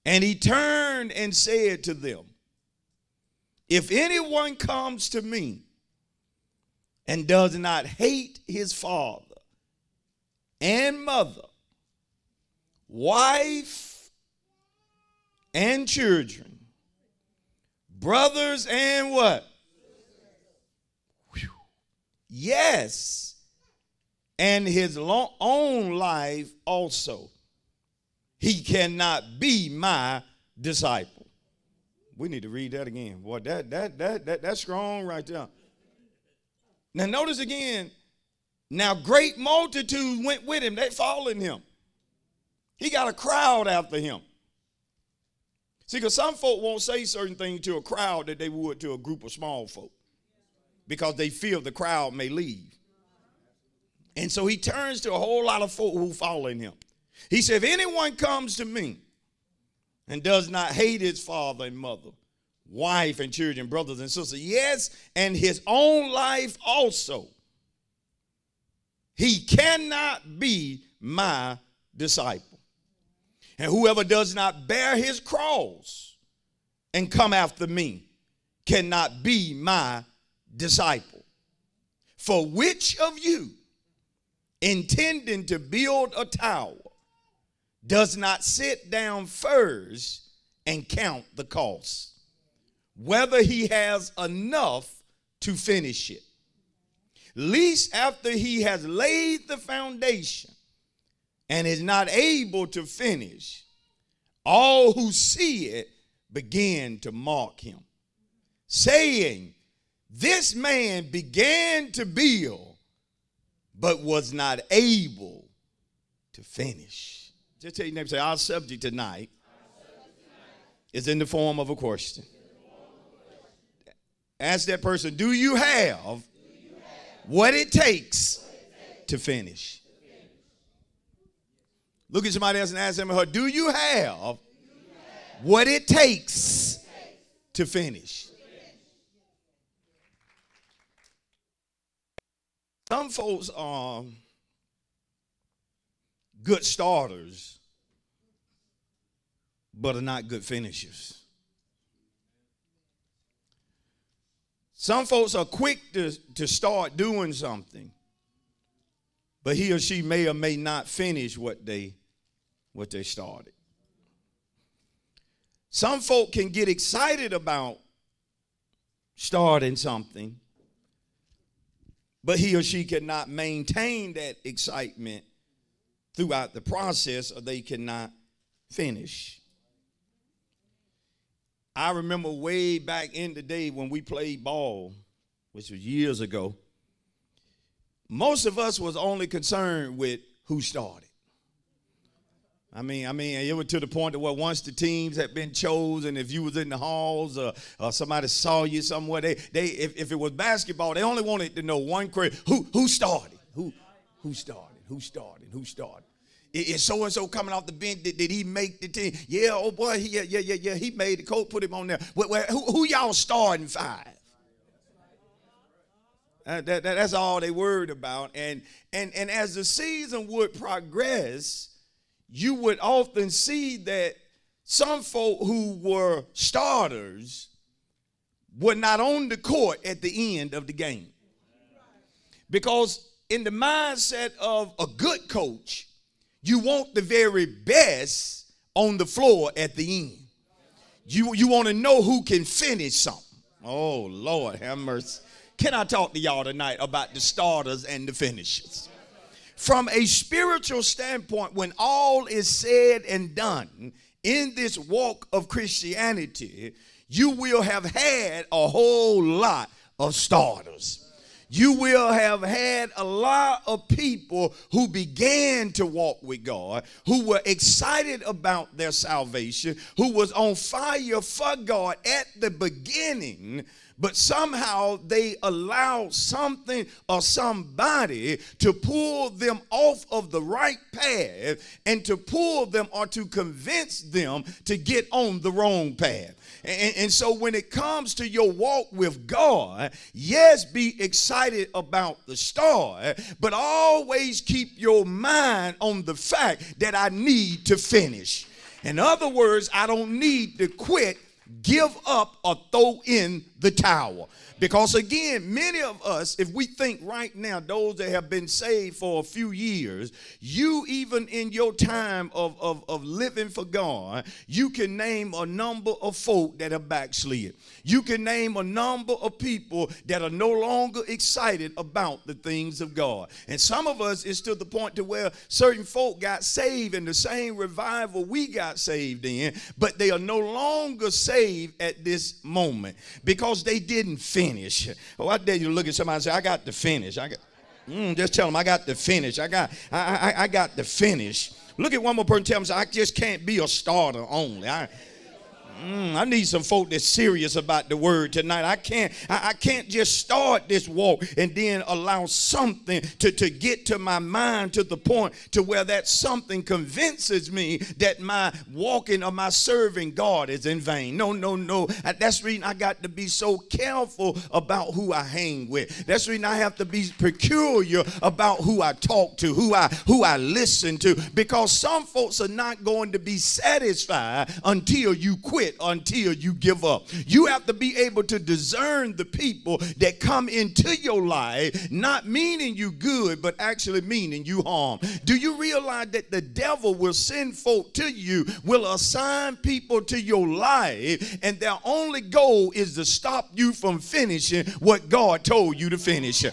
And he turned and said to them, if anyone comes to me and does not hate his father and mother, wife and children, brothers and what? Whew. Yes, and his own life also, he cannot be my disciple. We need to read that again. Boy, that's strong right there. Now notice again, now great multitudes went with him. They following him. He got a crowd after him. See, because some folk won't say certain things to a crowd that they would to a group of small folk because they fear the crowd may leave. And so he turns to a whole lot of folk who following him. He said, if anyone comes to me and does not hate his father and mother, wife and children, brothers and sisters, yes, and his own life also, he cannot be my disciple. And whoever does not bear his cross and come after me cannot be my disciple. For which of you, intending to build a tower, does not sit down first and count the cost, whether he has enough to finish it? Lest after he has laid the foundation and is not able to finish, all who see it begin to mock him, saying, this man began to build, but was not able to finish. Just tell your neighbor, say, our subject tonight is in the form of a question. Ask that person, do you have what it takes to finish? Look at somebody else and ask them, do you have what it takes to finish? Some folks are good starters, but are not good finishers. Some folks are quick to start doing something, but he or she may or may not finish what they started. Some folk can get excited about starting something, but he or she cannot maintain that excitement throughout the process, or they cannot finish. I remember way back in the day when we played ball, which was years ago, most of us was only concerned with who started. I mean, it was to the point that once the teams had been chosen, if you was in the halls or somebody saw you somewhere, if it was basketball, they only wanted to know one question: who started? Who started? Is so-and-so coming off the bench? Did he make the team? Yeah, oh boy, yeah, he made the coach, put him on there. Who y'all starting five? That's all they worried about. And as the season would progress, you would often see that some folk who were starters were not on the court at the end of the game. Because in the mindset of a good coach, you want the very best on the floor at the end. You want to know who can finish something. Oh, Lord, have mercy. Can I talk to y'all tonight about the starters and the finishers? From a spiritual standpoint, when all is said and done in this walk of Christianity, you will have had a whole lot of starters. You will have had a lot of people who began to walk with God, who were excited about their salvation, who was on fire for God at the beginning, but somehow they allowed something or somebody to pull them off of the right path and to pull them or to convince them to get on the wrong path. And so when it comes to your walk with God, yes, be excited about the start, but always keep your mind on the fact that I need to finish. In other words, I don't need to quit, give up, or throw in the towel. Because again, many of us, if we think right now, those that have been saved for a few years, you even in your time of living for God, you can name a number of folk that have backslid. You can name a number of people that are no longer excited about the things of God. And some of us, it's to the point to where certain folk got saved in the same revival we got saved in, but they are no longer saved at this moment because they didn't finish. Oh, I dare you to look at somebody and say, I got to finish. Just tell them I got to finish. I got to finish. Look at one more person, tell them, I just can't be a starter only. I need some folk that's serious about the word tonight. I can't just start this walk and then allow something to get to my mind to the point to where that something convinces me that my walking or my serving God is in vain. No. That's the reason I got to be so careful about who I hang with. That's the reason I have to be peculiar about who I talk to, who I listen to, because some folks are not going to be satisfied until you quit, until you give up. You have to be able to discern the people that come into your life, not meaning you good, but actually meaning you harm. Do you realize that the devil will send folk to you, will assign people to your life, and their only goal is to stop you from finishing what God told you to finish?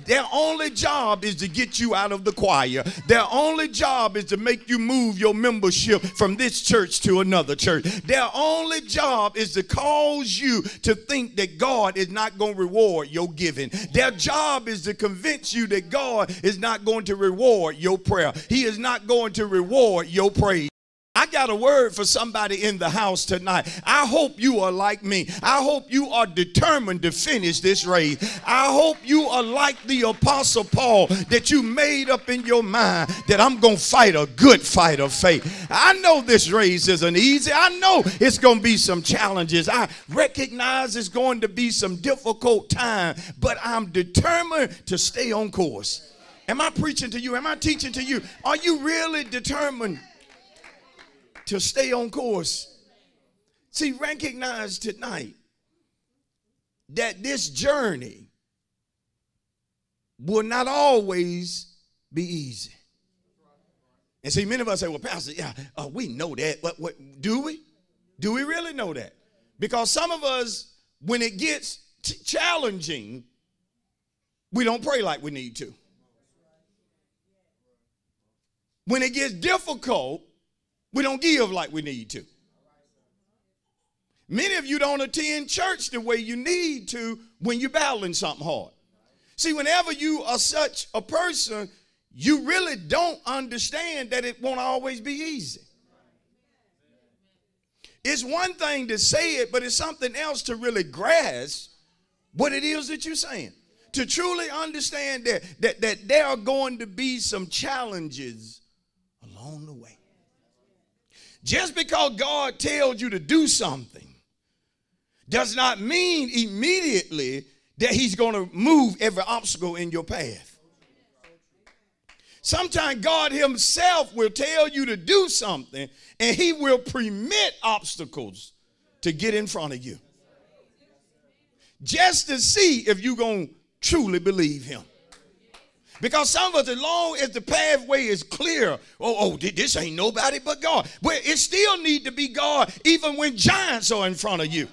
Their only job is to get you out of the choir. Their only job is to make you move your membership from this church to another church. Their only job is to cause you to think that God is not going to reward your giving. Their job is to convince you that God is not going to reward your prayer. He is not going to reward your praise. I got a word for somebody in the house tonight. I hope you are like me. I hope you are determined to finish this race. I hope you are like the Apostle Paul, that you made up in your mind that I'm going to fight a good fight of faith. I know this race isn't easy. I know it's going to be some challenges. I recognize it's going to be some difficult time, but I'm determined to stay on course. Am I preaching to you? Am I teaching to you? Are you really determined to stay on course? See, recognize tonight that this journey will not always be easy. And see, many of us say, well, Pastor, we know that, but what do we? Do we really know that? Because some of us, when it gets challenging, we don't pray like we need to. When it gets difficult, we don't give like we need to. Many of you don't attend church the way you need to when you're battling something hard. See, whenever you are such a person, you really don't understand that it won't always be easy. It's one thing to say it, but it's something else to really grasp what it is that you're saying. To truly understand that there are going to be some challenges along the way. Just because God tells you to do something does not mean immediately that he's going to move every obstacle in your path. Sometimes God himself will tell you to do something, and he will permit obstacles to get in front of you, just to see if you're going to truly believe him. Because some of us, as long as the pathway is clear, this ain't nobody but God. Well, it still need to be God even when giants are in front of you.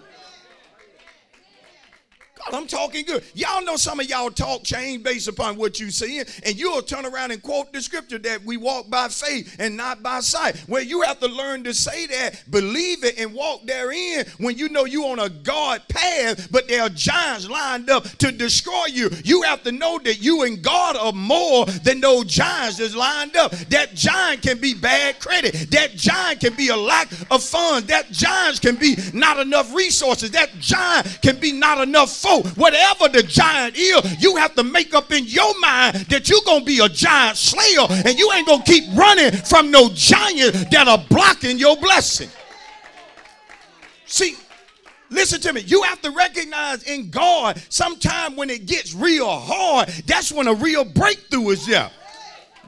God, I'm talking good. Y'all know some of y'all talk change based upon what you see, and you'll turn around and quote the scripture that we walk by faith and not by sight. Well, you have to learn to say that, believe it, and walk therein when you know you're on a God path, but there are giants lined up to destroy you. You have to know that you and God are more than those giants that's lined up. That giant can be bad credit. That giant can be a lack of funds. That giant can be not enough resources. That giant can be not enough folk. Whatever the giant is, you have to make up in your mind that you're going to be a giant slayer, and you ain't going to keep running from no giants that are blocking your blessing. See, listen to me. You have to recognize in God, sometime when it gets real hard, that's when a real breakthrough is there.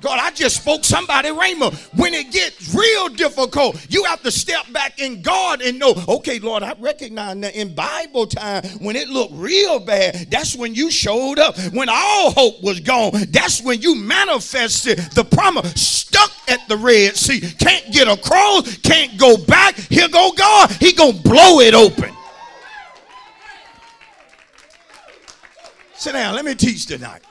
God, I just spoke somebody rhema. When it gets real difficult, you have to step back in God and know, okay, Lord, I recognize that in Bible time, when it looked real bad, that's when you showed up. When all hope was gone, that's when you manifested the promise. Stuck at the Red Sea, can't get across, can't go back. Here go God. He gonna blow it open. Sit down. Let me teach tonight.